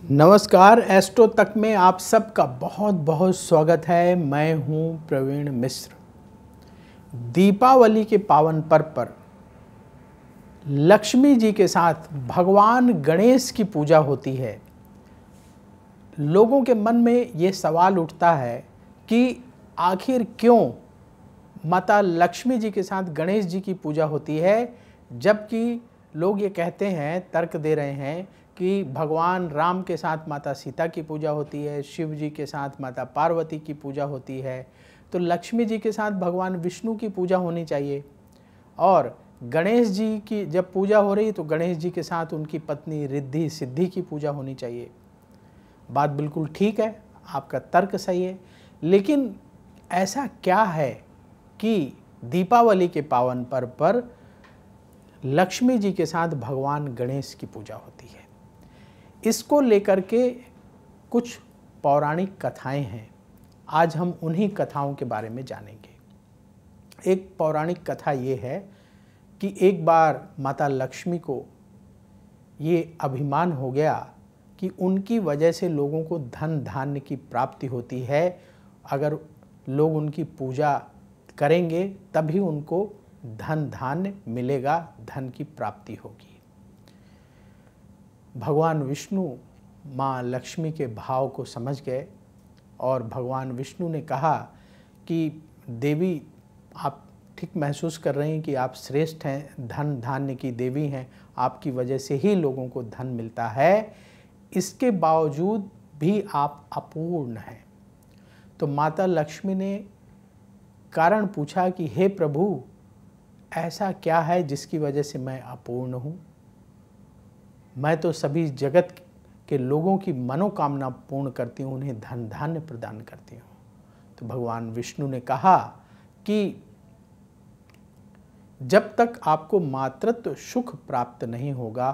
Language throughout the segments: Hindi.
नमस्कार, एस्ट्रो तक में आप सबका बहुत बहुत स्वागत है। मैं हूं प्रवीण मिश्र। दीपावली के पावन पर्व पर लक्ष्मी जी के साथ भगवान गणेश की पूजा होती है। लोगों के मन में ये सवाल उठता है कि आखिर क्यों माता लक्ष्मी जी के साथ गणेश जी की पूजा होती है, जबकि लोग ये कहते हैं, तर्क दे रहे हैं कि भगवान राम के साथ माता सीता की पूजा होती है, शिव जी के साथ माता पार्वती की पूजा होती है, तो लक्ष्मी जी के साथ भगवान विष्णु की पूजा होनी चाहिए। और गणेश जी की जब पूजा हो रही तो गणेश जी के साथ उनकी पत्नी रिद्धि सिद्धि की पूजा होनी चाहिए। बात बिल्कुल ठीक है, आपका तर्क सही है, लेकिन ऐसा क्या है कि दीपावली के पावन पर्व पर लक्ष्मी जी के साथ भगवान गणेश की पूजा होती है? इसको लेकर के कुछ पौराणिक कथाएं हैं। आज हम उन्हीं कथाओं के बारे में जानेंगे। एक पौराणिक कथा ये है कि एक बार माता लक्ष्मी को ये अभिमान हो गया कि उनकी वजह से लोगों को धन धान्य की प्राप्ति होती है। अगर लोग उनकी पूजा करेंगे तभी उनको धन धान्य मिलेगा, धन की प्राप्ति होगी। भगवान विष्णु माँ लक्ष्मी के भाव को समझ गए और भगवान विष्णु ने कहा कि देवी, आप ठीक महसूस कर रहे हैं कि आप श्रेष्ठ हैं, धन धान्य की देवी हैं, आपकी वजह से ही लोगों को धन मिलता है, इसके बावजूद भी आप अपूर्ण हैं। तो माता लक्ष्मी ने कारण पूछा कि हे प्रभु, ऐसा क्या है जिसकी वजह से मैं अपूर्ण हूँ? मैं तो सभी जगत के लोगों की मनोकामना पूर्ण करती हूँ, उन्हें धन धान्य प्रदान करती हूँ। तो भगवान विष्णु ने कहा कि जब तक आपको मातृत्व सुख प्राप्त नहीं होगा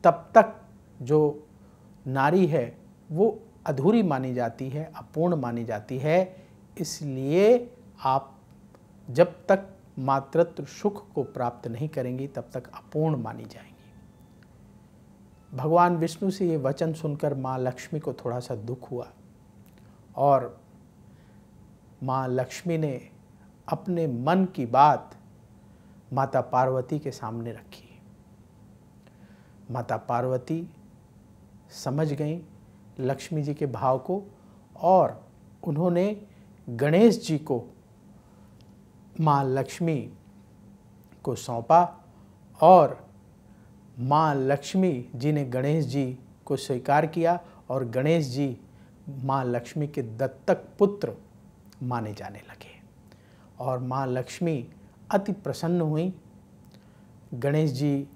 तब तक जो नारी है वो अधूरी मानी जाती है, अपूर्ण मानी जाती है। इसलिए आप जब तक मातृत्व सुख को प्राप्त नहीं करेंगी तब तक अपूर्ण मानी जाएंगी। भगवान विष्णु से ये वचन सुनकर माँ लक्ष्मी को थोड़ा सा दुख हुआ और माँ लक्ष्मी ने अपने मन की बात माता पार्वती के सामने रखी। माता पार्वती समझ गईं लक्ष्मी जी के भाव को और उन्होंने गणेश जी को माँ लक्ष्मी को सौंपा और माँ लक्ष्मी जी ने गणेश जी को स्वीकार किया और गणेश जी माँ लक्ष्मी के दत्तक पुत्र माने जाने लगे। और माँ लक्ष्मी अति प्रसन्न हुई गणेश जी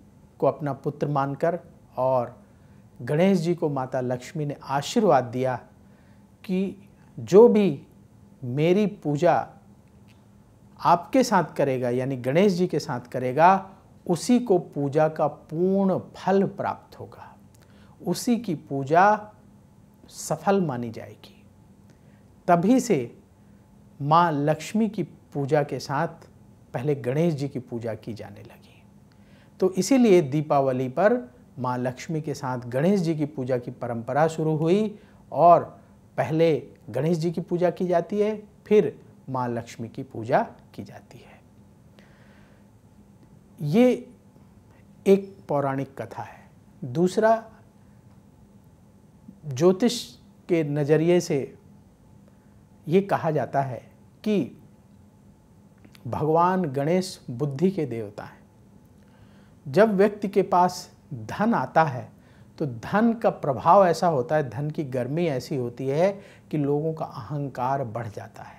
को अपना पुत्र मानकर, और गणेश जी को माता लक्ष्मी ने आशीर्वाद दिया कि जो भी मेरी पूजा आपके साथ करेगा, यानी गणेश जी के साथ करेगा, उसी को पूजा का पूर्ण फल प्राप्त होगा, उसी की पूजा सफल मानी जाएगी। तभी से माँ लक्ष्मी की पूजा के साथ पहले गणेश जी की पूजा की जाने लगी। तो इसीलिए दीपावली पर माँ लक्ष्मी के साथ गणेश जी की पूजा की परंपरा शुरू हुई और पहले गणेश जी की पूजा की जाती है, फिर माँ लक्ष्मी की पूजा की जाती है। ये एक पौराणिक कथा है। दूसरा, ज्योतिष के नज़रिए से ये कहा जाता है कि भगवान गणेश बुद्धि के देवता हैं। जब व्यक्ति के पास धन आता है तो धन का प्रभाव ऐसा होता है, धन की गर्मी ऐसी होती है कि लोगों का अहंकार बढ़ जाता है।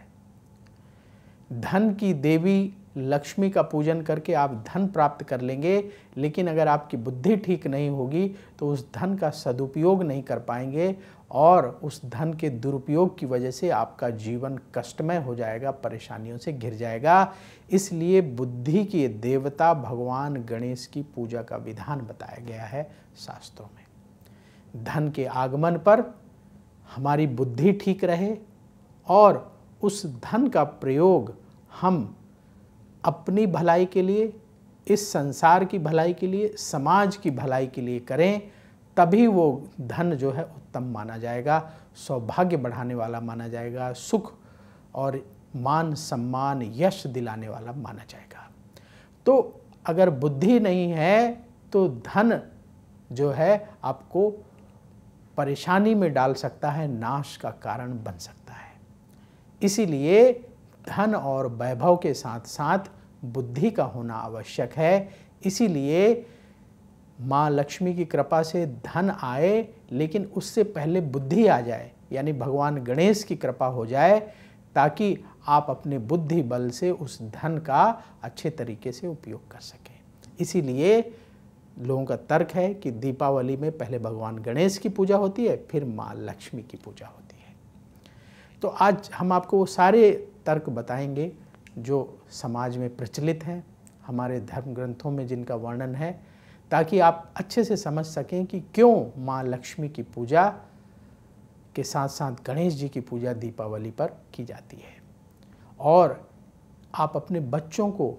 धन की देवी लक्ष्मी का पूजन करके आप धन प्राप्त कर लेंगे, लेकिन अगर आपकी बुद्धि ठीक नहीं होगी तो उस धन का सदुपयोग नहीं कर पाएंगे और उस धन के दुरुपयोग की वजह से आपका जीवन कष्टमय हो जाएगा, परेशानियों से घिर जाएगा। इसलिए बुद्धि के देवता भगवान गणेश की पूजा का विधान बताया गया है शास्त्रों में। धन के आगमन पर हमारी बुद्धि ठीक रहे और उस धन का प्रयोग हम अपनी भलाई के लिए, इस संसार की भलाई के लिए, समाज की भलाई के लिए करें, तभी वो धन जो है उत्तम माना जाएगा, सौभाग्य बढ़ाने वाला माना जाएगा, सुख और मान सम्मान यश दिलाने वाला माना जाएगा। तो अगर बुद्धि नहीं है तो धन जो है आपको परेशानी में डाल सकता है, नाश का कारण बन सकता है। इसीलिए धन और वैभव के साथ साथ बुद्धि का होना आवश्यक है। इसीलिए माँ लक्ष्मी की कृपा से धन आए, लेकिन उससे पहले बुद्धि आ जाए, यानी भगवान गणेश की कृपा हो जाए, ताकि आप अपने बुद्धि बल से उस धन का अच्छे तरीके से उपयोग कर सकें। इसीलिए लोगों का तर्क है कि दीपावली में पहले भगवान गणेश की पूजा होती है, फिर माँ लक्ष्मी की पूजा होती है। तो आज हम आपको वो सारे तर्क बताएंगे जो समाज में प्रचलित हैं, हमारे धर्म ग्रंथों में जिनका वर्णन है, ताकि आप अच्छे से समझ सकें कि क्यों माँ लक्ष्मी की पूजा के साथ साथ गणेश जी की पूजा दीपावली पर की जाती है। और आप अपने बच्चों को,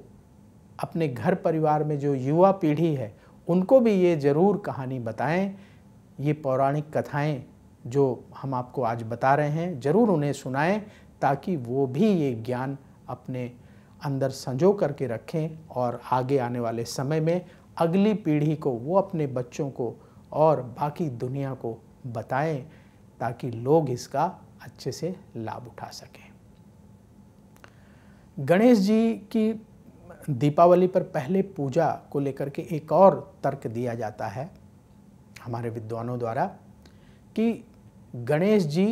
अपने घर परिवार में जो युवा पीढ़ी है, उनको भी ये ज़रूर कहानी बताएं। ये पौराणिक कथाएं जो हम आपको आज बता रहे हैं, ज़रूर उन्हें सुनाएं, ताकि वो भी ये ज्ञान अपने अंदर संजो करके रखें और आगे आने वाले समय में अगली पीढ़ी को, वो अपने बच्चों को और बाकी दुनिया को बताएं, ताकि लोग इसका अच्छे से लाभ उठा सकें। गणेश जी की दीपावली पर पहले पूजा को लेकर के एक और तर्क दिया जाता है हमारे विद्वानों द्वारा कि गणेश जी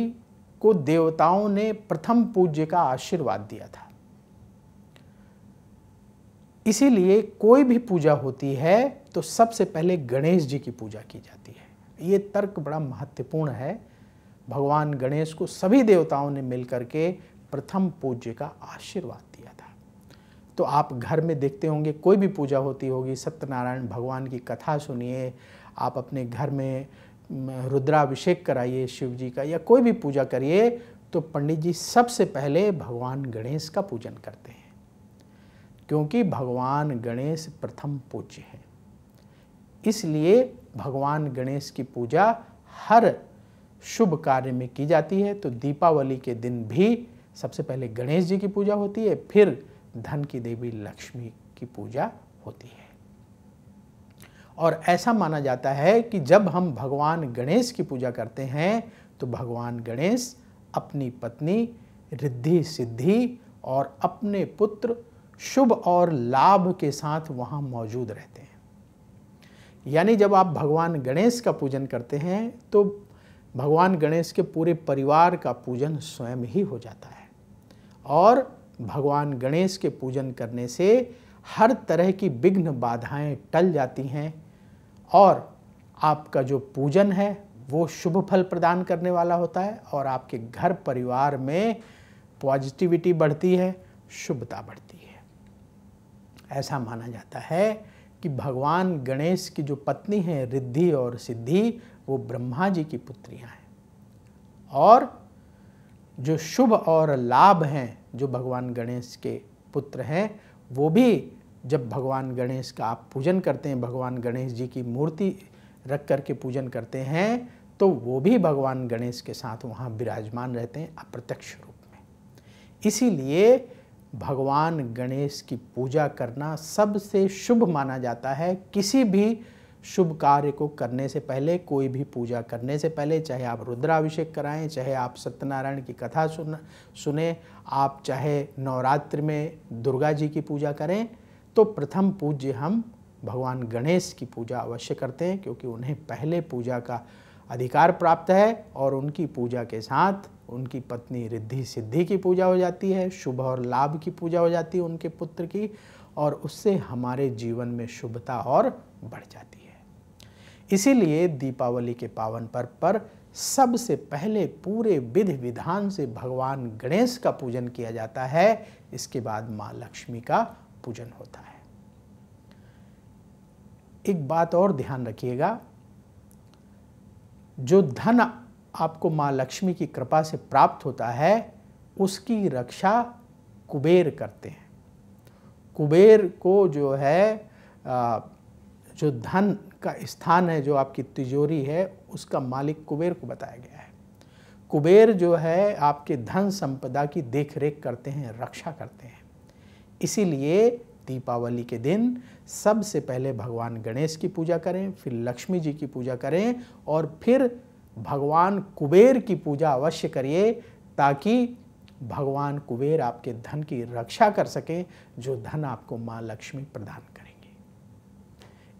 को देवताओं ने प्रथम पूज्य का आशीर्वाद दिया था। इसीलिए कोई भी पूजा होती है तो सबसे पहले गणेश जी की पूजा की जाती है। ये तर्क बड़ा महत्वपूर्ण है। भगवान गणेश को सभी देवताओं ने मिलकर के प्रथम पूज्य का आशीर्वाद दिया था। तो आप घर में देखते होंगे, कोई भी पूजा होती होगी, सत्यनारायण भगवान की कथा सुनिए, आप अपने घर में रुद्राभिषेक कराइए शिव जी का, या कोई भी पूजा करिए, तो पंडित जी सबसे पहले भगवान गणेश का पूजन करते हैं, क्योंकि भगवान गणेश प्रथम पूज्य है। इसलिए भगवान गणेश की पूजा हर शुभ कार्य में की जाती है। तो दीपावली के दिन भी सबसे पहले गणेश जी की पूजा होती है, फिर धन की देवी लक्ष्मी की पूजा होती है। और ऐसा माना जाता है कि जब हम भगवान गणेश की पूजा करते हैं तो भगवान गणेश अपनी पत्नी रिद्धि सिद्धि और अपने पुत्र शुभ और लाभ के साथ वहाँ मौजूद रहते हैं। यानी जब आप भगवान गणेश का पूजन करते हैं तो भगवान गणेश के पूरे परिवार का पूजन स्वयं ही हो जाता है। और भगवान गणेश के पूजन करने से हर तरह की विघ्न बाधाएं टल जाती हैं और आपका जो पूजन है वो शुभ फल प्रदान करने वाला होता है और आपके घर परिवार में पॉजिटिविटी बढ़ती है, शुभता बढ़ती है। ऐसा माना जाता है कि भगवान गणेश की जो पत्नी है रिद्धि और सिद्धि, वो ब्रह्मा जी की पुत्रियां हैं। और जो शुभ और लाभ हैं, जो भगवान गणेश के पुत्र हैं, वो भी जब भगवान गणेश का आप पूजन करते हैं, भगवान गणेश जी की मूर्ति रख कर के पूजन करते हैं, तो वो भी भगवान गणेश के साथ वहाँ विराजमान रहते हैं अप्रत्यक्ष रूप में। इसीलिए भगवान गणेश की पूजा करना सबसे शुभ माना जाता है। किसी भी शुभ कार्य को करने से पहले, कोई भी पूजा करने से पहले, चाहे आप रुद्राभिषेक कराएं, चाहे आप सत्यनारायण की कथा सुने, आप चाहे नवरात्रि में दुर्गा जी की पूजा करें, तो प्रथम पूज्य हम भगवान गणेश की पूजा अवश्य करते हैं, क्योंकि उन्हें पहले पूजा का अधिकार प्राप्त है और उनकी पूजा के साथ उनकी पत्नी रिद्धि सिद्धि की पूजा हो जाती है, शुभ और लाभ की पूजा हो जाती है उनके पुत्र की, और उससे हमारे जीवन में शुभता और बढ़ जाती है। इसीलिए दीपावली के पावन पर्व पर सबसे पहले पूरे विधि विधान से भगवान गणेश का पूजन किया जाता है, इसके बाद माँ लक्ष्मी का पूजन होता है। एक बात और ध्यान रखिएगा, जो धन आपको माँ लक्ष्मी की कृपा से प्राप्त होता है, उसकी रक्षा कुबेर करते हैं। कुबेर को जो है जो धन का स्थान है, जो आपकी तिजोरी है, उसका मालिक कुबेर को बताया गया है। कुबेर जो है आपके धन संपदा की देख रेख करते हैं, रक्षा करते हैं। इसीलिए दीपावली के दिन सबसे पहले भगवान गणेश की पूजा करें, फिर लक्ष्मी जी की पूजा करें और फिर भगवान कुबेर की पूजा अवश्य करिए, ताकि भगवान कुबेर आपके धन की रक्षा कर सकें, जो धन आपको माँ लक्ष्मी प्रदान करेंगे।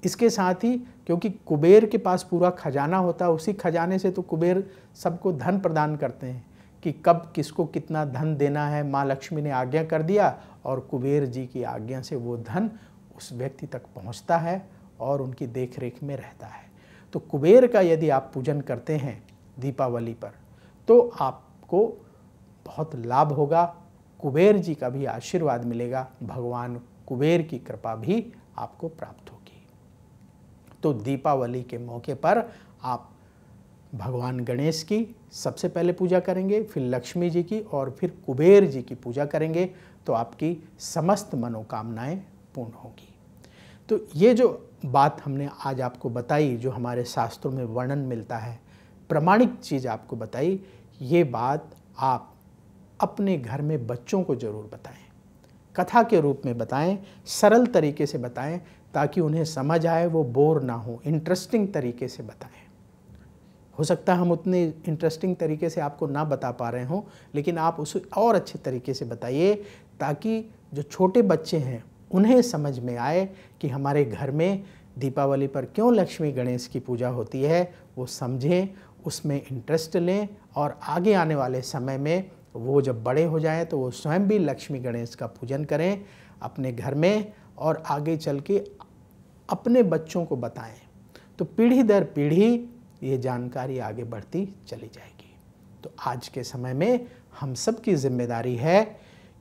इसके साथ ही क्योंकि कुबेर के पास पूरा खजाना होता है, उसी खजाने से तो कुबेर सबको धन प्रदान करते हैं कि कब किसको कितना धन देना है। माँ लक्ष्मी ने आज्ञा कर दिया और कुबेर जी की आज्ञा से वो धन उस व्यक्ति तक पहुंचता है और उनकी देखरेख में रहता है। तो कुबेर का यदि आप पूजन करते हैं दीपावली पर, तो आपको बहुत लाभ होगा, कुबेर जी का भी आशीर्वाद मिलेगा, भगवान कुबेर की कृपा भी आपको प्राप्त होगी। तो दीपावली के मौके पर आप भगवान गणेश की सबसे पहले पूजा करेंगे, फिर लक्ष्मी जी की और फिर कुबेर जी की पूजा करेंगे, तो आपकी समस्त मनोकामनाएं पूर्ण होगी। तो ये जो बात हमने आज आपको बताई, जो हमारे शास्त्रों में वर्णन मिलता है, प्रामाणिक चीज़ आपको बताई, ये बात आप अपने घर में बच्चों को ज़रूर बताएं, कथा के रूप में बताएं, सरल तरीके से बताएं, ताकि उन्हें समझ आए, वो बोर ना हो, इंटरेस्टिंग तरीके से बताएं। हो सकता है हम उतने इंटरेस्टिंग तरीके से आपको ना बता पा रहे हों, लेकिन आप उसे और अच्छे तरीके से बताइए, ताकि जो छोटे बच्चे हैं उन्हें समझ में आए कि हमारे घर में दीपावली पर क्यों लक्ष्मी गणेश की पूजा होती है, वो समझें, उसमें इंटरेस्ट लें और आगे आने वाले समय में वो जब बड़े हो जाएं तो वो स्वयं भी लक्ष्मी गणेश का पूजन करें अपने घर में और आगे चल के अपने बच्चों को बताएं। तो पीढ़ी दर पीढ़ी ये जानकारी आगे बढ़ती चली जाएगी। तो आज के समय में हम सब की जिम्मेदारी है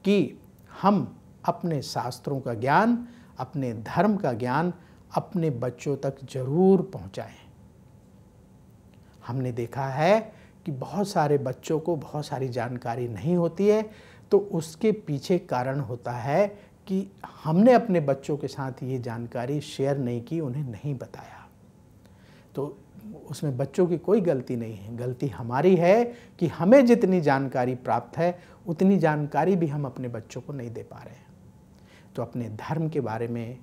कि हम अपने शास्त्रों का ज्ञान, अपने धर्म का ज्ञान अपने बच्चों तक जरूर पहुंचाएं। हमने देखा है कि बहुत सारे बच्चों को बहुत सारी जानकारी नहीं होती है, तो उसके पीछे कारण होता है कि हमने अपने बच्चों के साथ ये जानकारी शेयर नहीं की, उन्हें नहीं बताया। तो उसमें बच्चों की कोई गलती नहीं है, गलती हमारी है कि हमें जितनी जानकारी प्राप्त है उतनी जानकारी भी हम अपने बच्चों को नहीं दे पा रहे हैं। तो अपने धर्म के बारे में,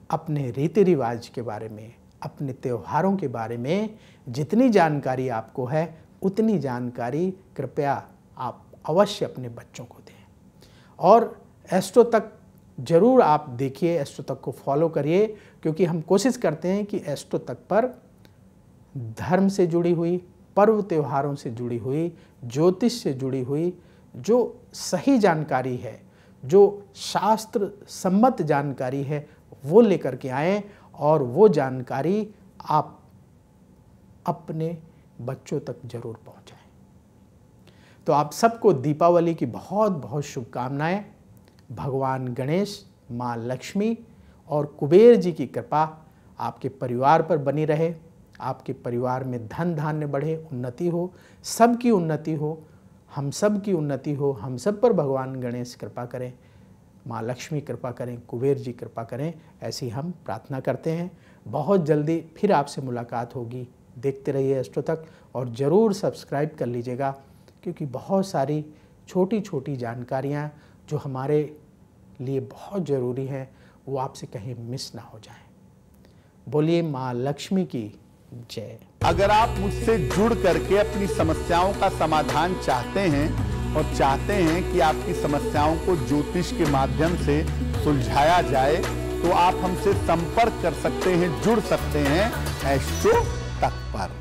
अपने रीति रिवाज के बारे में, अपने त्योहारों के बारे में जितनी जानकारी आपको है उतनी जानकारी कृपया आप अवश्य अपने बच्चों को दें। और एस्ट्रो तक जरूर आप देखिए, एस्ट्रो तक को फॉलो करिए, क्योंकि हम कोशिश करते हैं कि एस्ट्रो तक पर धर्म से जुड़ी हुई, पर्व त्योहारों से जुड़ी हुई, ज्योतिष से जुड़ी हुई जो सही जानकारी है, जो शास्त्र सम्मत जानकारी है, वो लेकर के आएँ और वो जानकारी आप अपने बच्चों तक जरूर पहुंचाएं। तो आप सबको दीपावली की बहुत बहुत शुभकामनाएं। भगवान गणेश, माँ लक्ष्मी और कुबेर जी की कृपा आपके परिवार पर बनी रहे, आपके परिवार में धन धान्य बढ़े, उन्नति हो, सबकी उन्नति हो, हम सब की उन्नति हो, हम सब पर भगवान गणेश कृपा करें, माँ लक्ष्मी कृपा करें, कुबेर जी कृपा करें, ऐसी हम प्रार्थना करते हैं। बहुत जल्दी फिर आपसे मुलाकात होगी। देखते रहिए एस्ट्रो तक और ज़रूर सब्सक्राइब कर लीजिएगा, क्योंकि बहुत सारी छोटी छोटी जानकारियाँ जो हमारे लिए बहुत ज़रूरी हैं वो आपसे कहीं मिस ना हो जाएं। बोलिए माँ लक्ष्मी की जय। अगर आप मुझसे जुड़ करके अपनी समस्याओं का समाधान चाहते हैं और चाहते हैं कि आपकी समस्याओं को ज्योतिष के माध्यम से सुलझाया जाए, तो आप हमसे संपर्क कर सकते हैं, जुड़ सकते हैं एस्ट्रो तक पर।